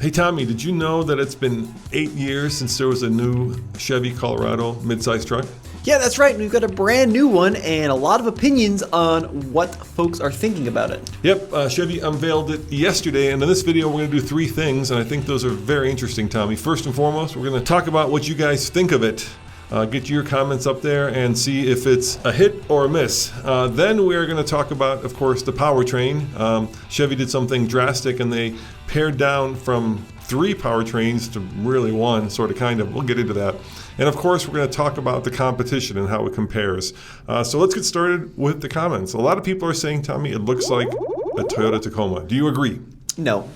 Hey Tommy, did you know that it's been 8 years since there was a new Chevy Colorado midsize truck? Yeah, that's right. We've got a brand new one and a lot of opinions on what folks are thinking about it. Yep, Chevy unveiled it yesterday, and in this video we're going to do 3 things, and I think those are very interesting, Tommy. First and foremost, we're going to talk about what you guys think of it. Get your comments up there and see if it's a hit or a miss. Then we're going to talk about, of course, the powertrain. Chevy did something drastic and they pared down from 3 powertrains to really 1, sort of, kind of. We'll get into that. And of course, we're going to talk about the competition and how it compares. So let's get started with the comments. A lot of people are saying, Tommy, it looks like a Toyota Tacoma. Do you agree? No,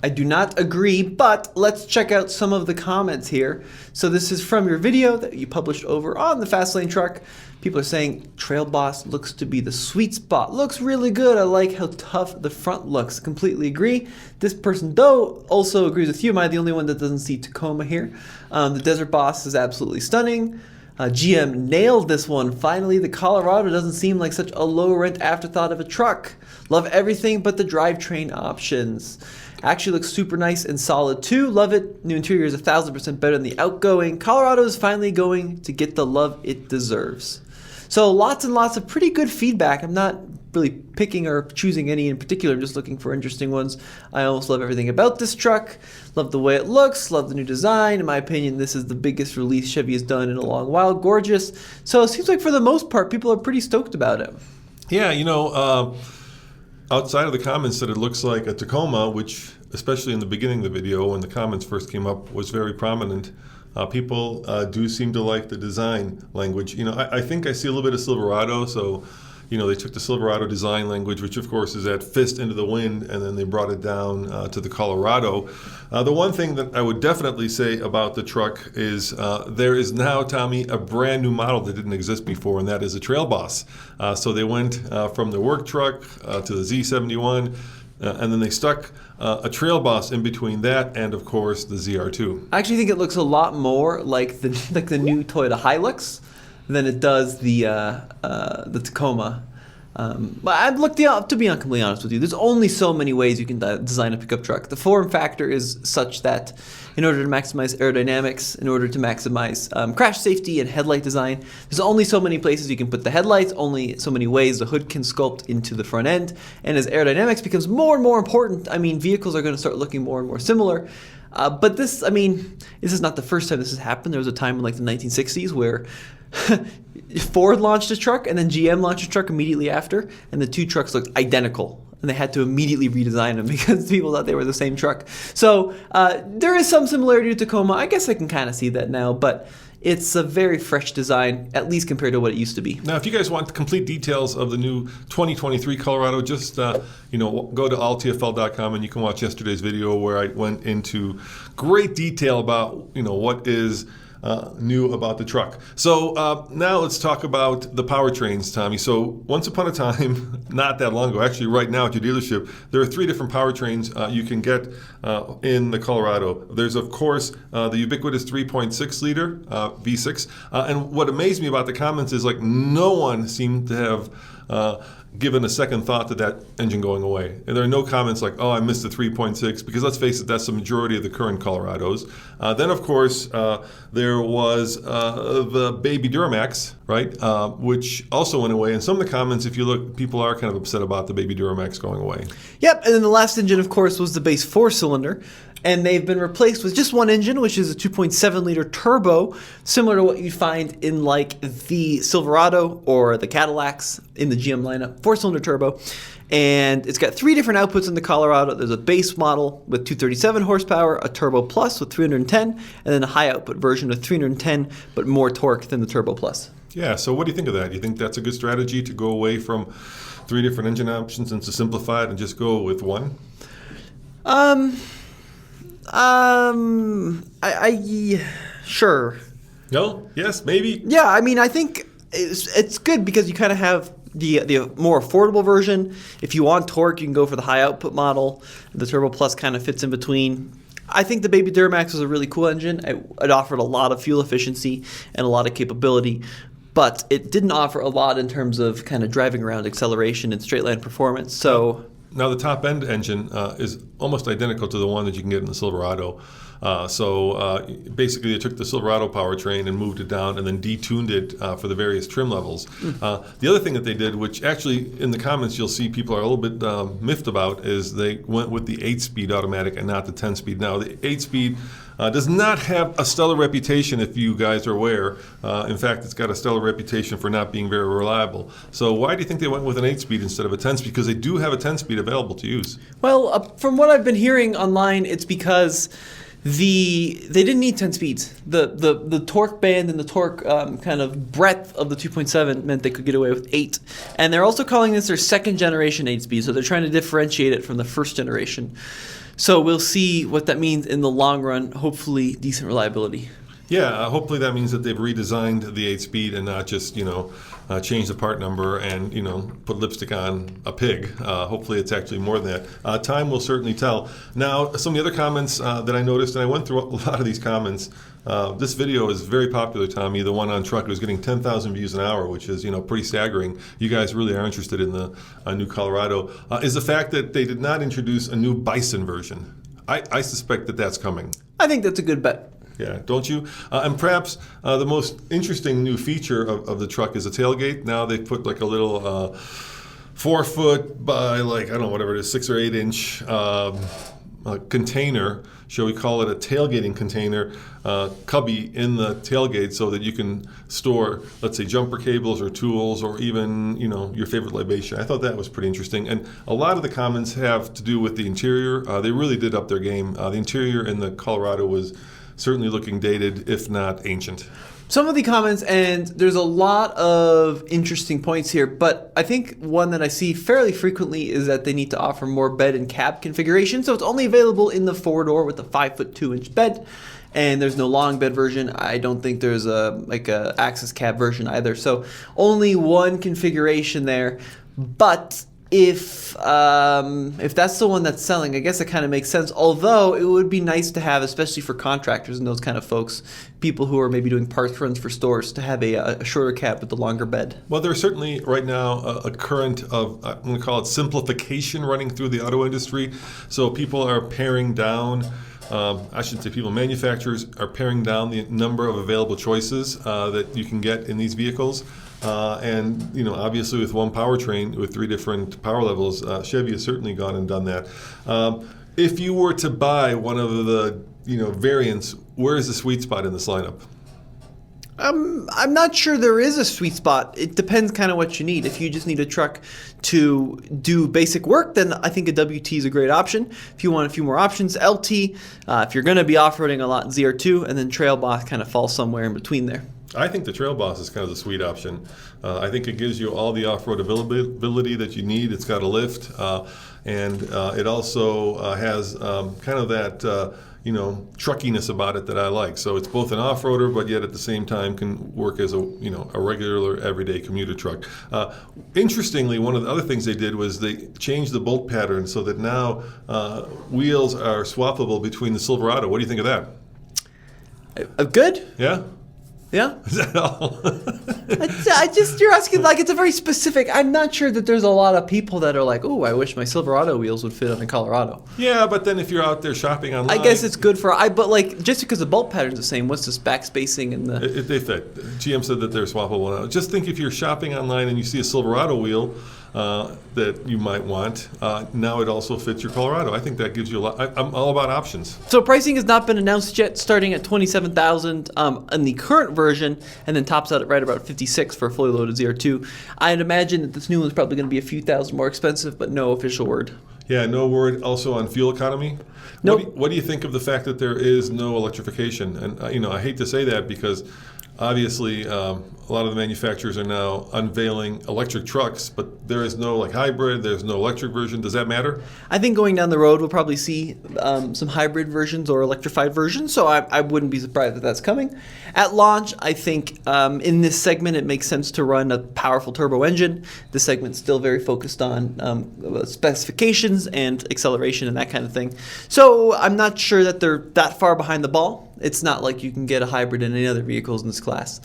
I do not agree, but let's check out some of the comments here. So this is from your video that you published over on the Fastlane truck. People are saying, Trail Boss looks to be the sweet spot. Looks really good. I like how tough the front looks. Completely agree. This person, though, also agrees with you. Am I the only one that doesn't see Tacoma here? The Desert Boss is absolutely stunning. GM nailed this one. Finally, the Colorado doesn't seem like such a low-rent afterthought of a truck. Love everything but the drivetrain options. Actually looks super nice and solid too. Love it. New interior is 1,000% better than the outgoing. Colorado is finally going to get the love it deserves. So lots and lots of pretty good feedback. I'm not really picking or choosing any in particular. I'm just looking for interesting ones. I almost love everything about this truck. Love the way it looks. Love the new design. In my opinion, this is the biggest release Chevy has done in a long while. Gorgeous. So it seems like for the most part, people are pretty stoked about it. Yeah, outside of the comments that it looks like a Tacoma, which especially in the beginning of the video when the comments first came up was very prominent, people do seem to like the design language. I think I see a little bit of Silverado, so they took the Silverado design language, which of course is that fist into the wind, and then they brought it down to the Colorado. The one thing that I would definitely say about the truck is there is now, Tommy, a brand new model that didn't exist before, and that is a Trail Boss. So they went from the work truck to the Z71, and then they stuck a Trail Boss in between that and, of course, the ZR2. I actually think it looks a lot more like the new Toyota Hilux than it does the Tacoma. But I'd look to be completely honest with you, there's only so many ways you can design a pickup truck. The form factor is such that in order to maximize aerodynamics, in order to maximize crash safety and headlight design, there's only so many places you can put the headlights, only so many ways the hood can sculpt into the front end. And as aerodynamics becomes more and more important, vehicles are going to start looking more and more similar. But this is not the first time this has happened. There was a time in like the 1960s where Ford launched a truck and then GM launched a truck immediately after, and the 2 trucks looked identical. And they had to immediately redesign them because people thought they were the same truck. So there is some similarity to Tacoma. I guess I can kind of see that now, but it's a very fresh design, at least compared to what it used to be. Now, if you guys want the complete details of the new 2023 Colorado, just go to alltfl.com and you can watch yesterday's video where I went into great detail about what is new about the truck. So now let's talk about the powertrains, Tommy. So once upon a time, not that long ago, actually right now at your dealership, there are 3 different powertrains you can get in the Colorado. There's, of course, the ubiquitous 3.6 liter V6. And what amazed me about the comments is no one seemed to have given a second thought to that engine going away. And there are no comments like, oh, I missed the 3.6, because let's face it, that's the majority of the current Colorados. Then, of course, there was the Baby Duramax, right, which also went away. And some of the comments, if you look, people are kind of upset about the Baby Duramax going away. Yep, and then the last engine, of course, was the base 4-cylinder. And they've been replaced with just one engine, which is a 2.7 liter turbo, similar to what you'd find in like the Silverado or the Cadillacs in the GM lineup, 4-cylinder turbo. And it's got 3 different outputs in the Colorado. There's a base model with 237 horsepower, a Turbo Plus with 310, and then a high output version with 310, but more torque than the Turbo Plus. Yeah, so what do you think of that? Do you think that's a good strategy to go away from 3 different engine options and to simplify it and just go with one? Sure. No? Yes? Maybe? Yeah, I think it's good because you kind of have the more affordable version. If you want torque, you can go for the high output model. The Turbo Plus kind of fits in between. I think the Baby Duramax was a really cool engine. It offered a lot of fuel efficiency and a lot of capability, but it didn't offer a lot in terms of kind of driving around acceleration and straight line performance. So now the top end engine is almost identical to the one that you can get in the Silverado. Basically, they took the Silverado powertrain and moved it down and then detuned it for the various trim levels. The other thing that they did, which actually in the comments you'll see people are a little bit miffed about, is they went with the 8-speed automatic and not the 10-speed. Now, the 8-speed does not have a stellar reputation, if you guys are aware. In fact, it's got a stellar reputation for not being very reliable. So why do you think they went with an 8-speed instead of a 10-speed? Because they do have a 10-speed available to use. Well, from what I've been hearing online, it's because they didn't need 10 speeds. The torque band and the torque kind of breadth of the 2.7 meant they could get away with 8. And they're also calling this their second generation 8-speed, so they're trying to differentiate it from the first generation. So we'll see what that means in the long run. Hopefully decent reliability. Yeah, hopefully that means that they've redesigned the 8-speed and not just, change the part number and, put lipstick on a pig. Hopefully it's actually more than that. Time will certainly tell. Now, some of the other comments that I noticed, and I went through a lot of these comments. This video is very popular, Tommy. The one on truck was getting 10,000 views an hour, which is, pretty staggering. You guys really are interested in the new Colorado. Is the fact that they did not introduce a new Bison version. I suspect that that's coming. I think that's a good bet. Yeah, don't you? And perhaps the most interesting new feature of the truck is a tailgate. Now they've put like a little 4 foot by I don't know, whatever it is, 6 or 8 inch container. Shall we call it a tailgating container cubby in the tailgate so that you can store, let's say, jumper cables or tools or even, your favorite libation. I thought that was pretty interesting. And a lot of the comments have to do with the interior. They really did up their game. The interior in the Colorado was certainly looking dated, if not ancient. Some of the comments, and there's a lot of interesting points here, but I think one that I see fairly frequently is that they need to offer more bed and cab configuration. So it's only available in the 4-door with a 5'2" bed, and there's no long bed version. I don't think there's a access cab version either. So only one configuration there, but if that's the one that's selling, I guess it kind of makes sense. Although it would be nice to have, especially for contractors and those kind of folks, people who are maybe doing parts runs for stores, to have a shorter cab with the longer bed. Well, there's certainly right now a current of, I'm going to call it simplification running through the auto industry. So people are paring down. I should say manufacturers are paring down the number of available choices that you can get in these vehicles. And obviously with one powertrain with 3 different power levels, Chevy has certainly gone and done that. If you were to buy one of the variants, where is the sweet spot in this lineup? I'm not sure there is a sweet spot. It depends kind of what you need. If you just need a truck to do basic work, then I think a WT is a great option. If you want a few more options, LT. If you're going to be off-roading a lot, ZR2, and then Trail Boss kind of falls somewhere in between there. I think the Trail Boss is kind of the sweet option. I think it gives you all the off-road ability that you need. It's got a lift, and it also has kind of that truckiness about it that I like. So it's both an off-roader, but yet at the same time can work as a regular everyday commuter truck. Interestingly, one of the other things they did was they changed the bolt pattern so that now wheels are swappable between the Silverado. What do you think of that? Good. Yeah. Yeah. Is that all? You're asking, it's a very specific. I'm not sure that there's a lot of people that are like, oh, I wish my Silverado wheels would fit on a Colorado. Yeah, but then if you're out there shopping online, I guess it's good but just because the bolt pattern's the same, what's this back spacing and the? They fit. GM said that they're swappable now. Just think if you're shopping online and you see a Silverado wheel that you might want, now it also fits your Colorado. I think that gives you a lot. I'm all about options. So pricing has not been announced yet, starting at $27,000 in the current version, and then tops out at right about $56,000 for a fully loaded ZR2. I'd imagine that this new one's probably going to be a few thousand more expensive, but no official word. Yeah, no word also on fuel economy. Nope. What do you think of the fact that there is no electrification? And I hate to say that because obviously a lot of the manufacturers are now unveiling electric trucks, but there is no hybrid, there's no electric version. Does that matter? I think going down the road we'll probably see some hybrid versions or electrified versions, so I wouldn't be surprised if that's coming. At launch, I think in this segment it makes sense to run a powerful turbo engine. This segment's still very focused on specifications and acceleration and that kind of thing. So I'm not sure that they're that far behind the ball. It's not like you can get a hybrid in any other vehicles in this class.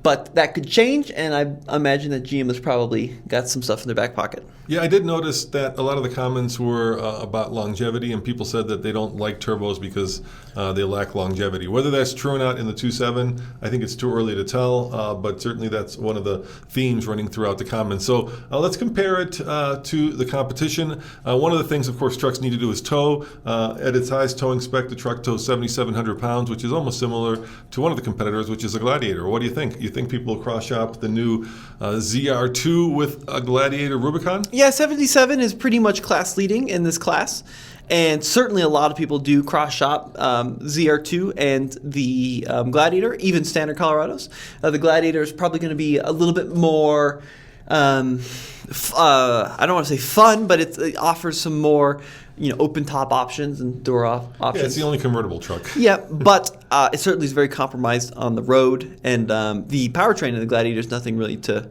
But that could change, and I imagine that GM has probably got some stuff in their back pocket. Yeah, I did notice that a lot of the comments were about longevity, and people said that they don't like turbos because they lack longevity. Whether that's true or not in the 2.7, I think it's too early to tell, but certainly that's one of the themes running throughout the comments. So let's compare it to the competition. One of the things, of course, trucks need to do is tow. At its highest towing spec, the truck tows 7,700 pounds, which is almost similar to one of the competitors, which is a Gladiator. What do you think? You think people will cross-shop the new ZR2 with a Gladiator Rubicon? Yeah, 77 is pretty much class leading in this class. And certainly a lot of people do cross-shop ZR2 and the Gladiator, even standard Colorados. The Gladiator is probably going to be a little bit more, I don't want to say fun, but it offers some more open top options and door off options. Yeah, it's the only convertible truck. Yeah, but it certainly is very compromised on the road, and the powertrain in the Gladiator is nothing really to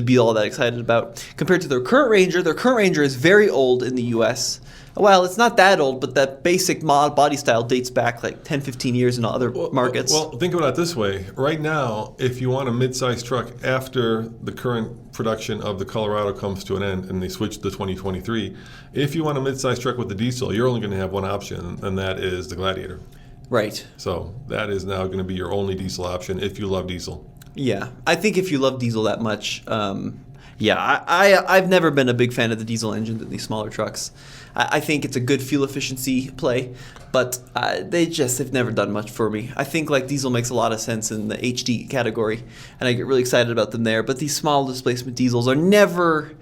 be all that excited about. Compared to their current Ranger is very old in the U.S. Well, it's not that old, but that basic mod body style dates back like 10, 15 years in other markets. Well, think about it this way. Right now, if you want a mid-size truck after the current production of the Colorado comes to an end and they switch to 2023, if you want a mid-size truck with the diesel, you're only going to have one option, and that is the Gladiator. Right. So that is now going to be your only diesel option if you love diesel. Yeah, I think if you love diesel that much, I've never been a big fan of the diesel engines in these smaller trucks. I think it's a good fuel efficiency play, but they've never done much for me. I think like diesel makes a lot of sense in the HD category, and I get really excited about them there. But these small displacement diesels are never,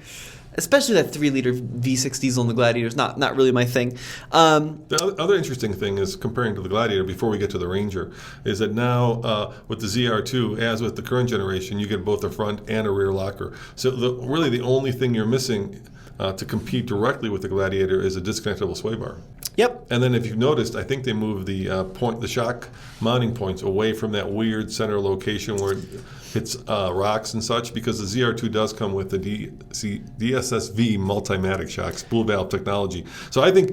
especially that 3-liter V6 diesel in the Gladiator is not really my thing. The other interesting thing is comparing to the Gladiator before we get to the Ranger is that now with the ZR2, as with the current generation, you get both a front and a rear locker. So really the only thing you're missing to compete directly with the Gladiator is a disconnectable sway bar. Yep. And then if you've noticed, I think they moved the shock mounting points away from that weird center location where it hits rocks and such, because the ZR2 does come with the DSSV Multimatic shock, spool valve technology. So I think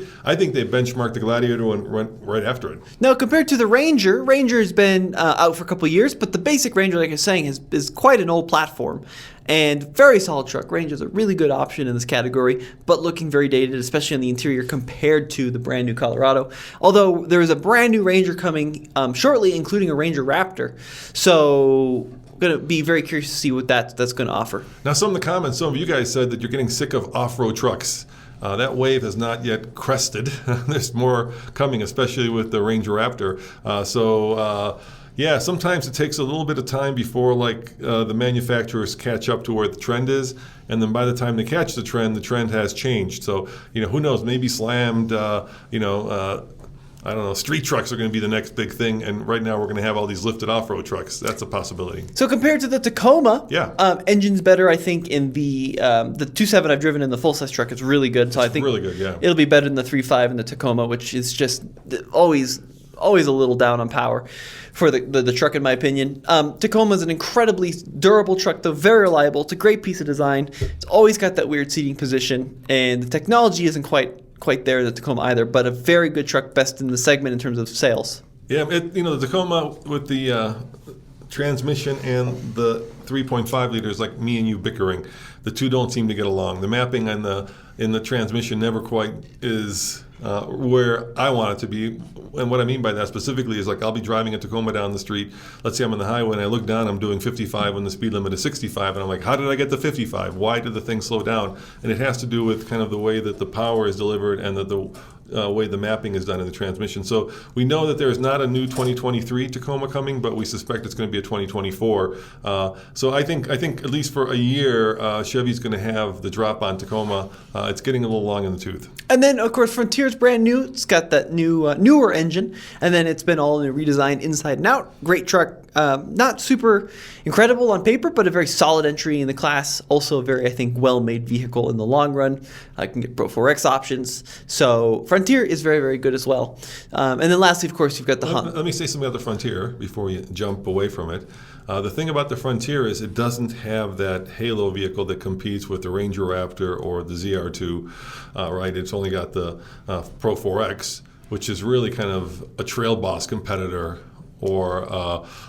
they benchmarked the Gladiator and went right after it. Now, compared to the Ranger's been out for a couple of years, but the basic Ranger, like I was saying, is quite an old platform. And very solid truck. Ranger's a really good option in this category, but looking very dated, especially on the interior compared to the brand new Colorado. Although there is a brand new Ranger coming shortly, including a Ranger Raptor. So going to be very curious to see what that's going to offer. Now, some of you guys said that you're getting sick of off-road trucks. That wave has not yet crested. There's more coming, especially with the Ranger Raptor. Yeah, sometimes it takes a little bit of time before the manufacturers catch up to where the trend is, and then by the time they catch the trend has changed. So, who knows, maybe slammed, I don't know, street trucks are going to be the next big thing, and right now we're going to have all these lifted off-road trucks. That's a possibility. So compared to the Tacoma, yeah, engine's better, I think, in the 2.7 I've driven in the full-size truck. It's really good. So I think really good, yeah. It'll be better than the 3.5 in the Tacoma, which is just always a little down on power for the truck, in my opinion. Tacoma is an incredibly durable truck, though very reliable. It's a great piece of design. It's always got that weird seating position, and the technology isn't quite there in the Tacoma either, but a very good truck, best in the segment in terms of sales. Yeah, the Tacoma with the transmission and the 3.5 liters, like me and you bickering, the two don't seem to get along. The mapping in the transmission never quite is where I want it to be. And what I mean by that specifically is I'll be driving a Tacoma down the street. Let's say I'm on the highway and I look down, I'm doing 55 when the speed limit is 65. And I'm like, how did I get to 55? Why did the thing slow down? And it has to do with kind of the way that the power is delivered and the way the mapping is done in the transmission. So we know that there is not a new 2023 Tacoma coming, but we suspect it's going to be a 2024. So I think at least for a year, Chevy's going to have the drop on Tacoma. It's getting a little long in the tooth. And then, of course, Frontier's brand new. It's got that newer engine, and then it's been all redesigned inside and out. Great truck. Not super incredible on paper, but a very solid entry in the class. Also a very, I think, well-made vehicle in the long run. I can get Pro 4X options. So Frontier is very, very good as well. And then lastly, of course, you've got the Hunt. Let me say something about the Frontier before we jump away from it. The thing about the Frontier is it doesn't have that halo vehicle that competes with the Ranger Raptor or the ZR2, right? It's only got the Pro 4X. which is really kind of a Trail Boss competitor or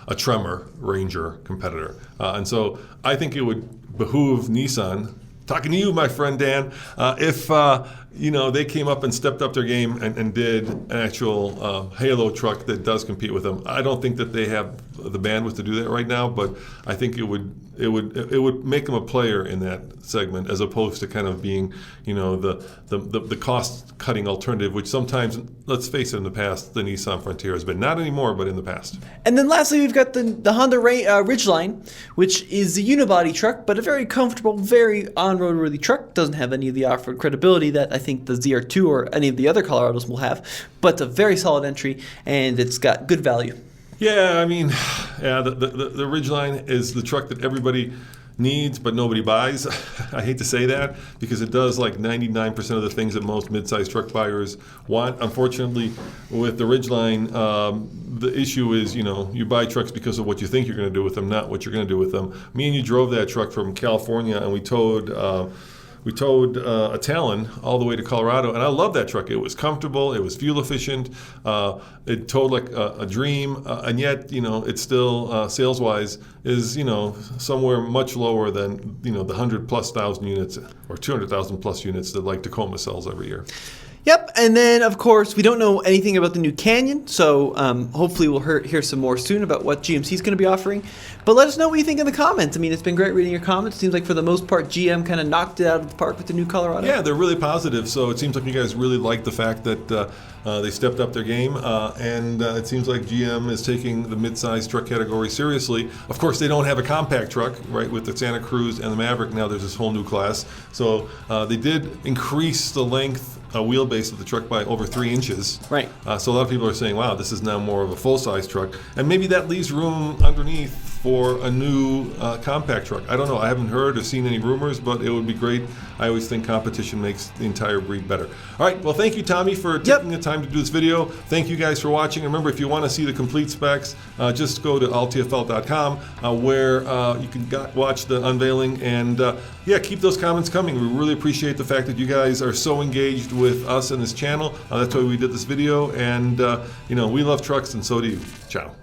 a Tremor Ranger competitor. And so I think it would behoove Nissan, talking to you, my friend Dan, if they came up and stepped up their game and did an actual Halo truck that does compete with them. I don't think that they have the bandwidth to do that right now, but I think it would make them a player in that segment, as opposed to kind of being, the cost cutting alternative, which sometimes, let's face it, in the past the Nissan Frontier has been. Not anymore, but in the past. And then lastly, we've got the Honda Ridgeline, which is a unibody truck, but a very comfortable, very on-road worthy truck. Doesn't have any of the off-road credibility that I think the ZR2 or any of the other Colorados will have, but a very solid entry, and it's got good value. Yeah, the Ridgeline is the truck that everybody needs, but nobody buys. I hate to say that, because it does like 99% of the things that most midsize truck buyers want. Unfortunately, with the Ridgeline, the issue is, you buy trucks because of what you think you're going to do with them, not what you're going to do with them. Me and you drove that truck from California, and we towed a Talon all the way to Colorado, and I love that truck. It was comfortable, it was fuel efficient, it towed like a dream, and yet, it's still, sales-wise, is, somewhere much lower than, the 100,000+ units or 200,000+ units that like Tacoma sells every year. Yep, and then of course we don't know anything about the new Canyon, so hopefully we'll hear some more soon about what GMC is going to be offering. But let us know what you think in the comments. I mean, it's been great reading your comments. It seems like for the most part GM kind of knocked it out of the park with the new Colorado. Yeah, they're really positive. So it seems like you guys really like the fact that they stepped up their game, and it seems like GM is taking the midsize truck category seriously. Of course, they don't have a compact truck, right, with the Santa Cruz and the Maverick. Now there's this whole new class. So they did increase the length wheelbase of the truck by over 3 inches. Right. So a lot of people are saying, wow, this is now more of a full-size truck. And maybe that leaves room underneath for a new compact truck. I don't know. I haven't heard or seen any rumors, but it would be great. I always think competition makes the entire breed better. All right. Well, thank you, Tommy, for taking the time to do this video. Thank you guys for watching. And remember, if you want to see the complete specs, just go to alltfl.com where you can watch the unveiling. And keep those comments coming. We really appreciate the fact that you guys are so engaged with us and this channel. That's why we did this video. And, we love trucks, and so do you. Ciao.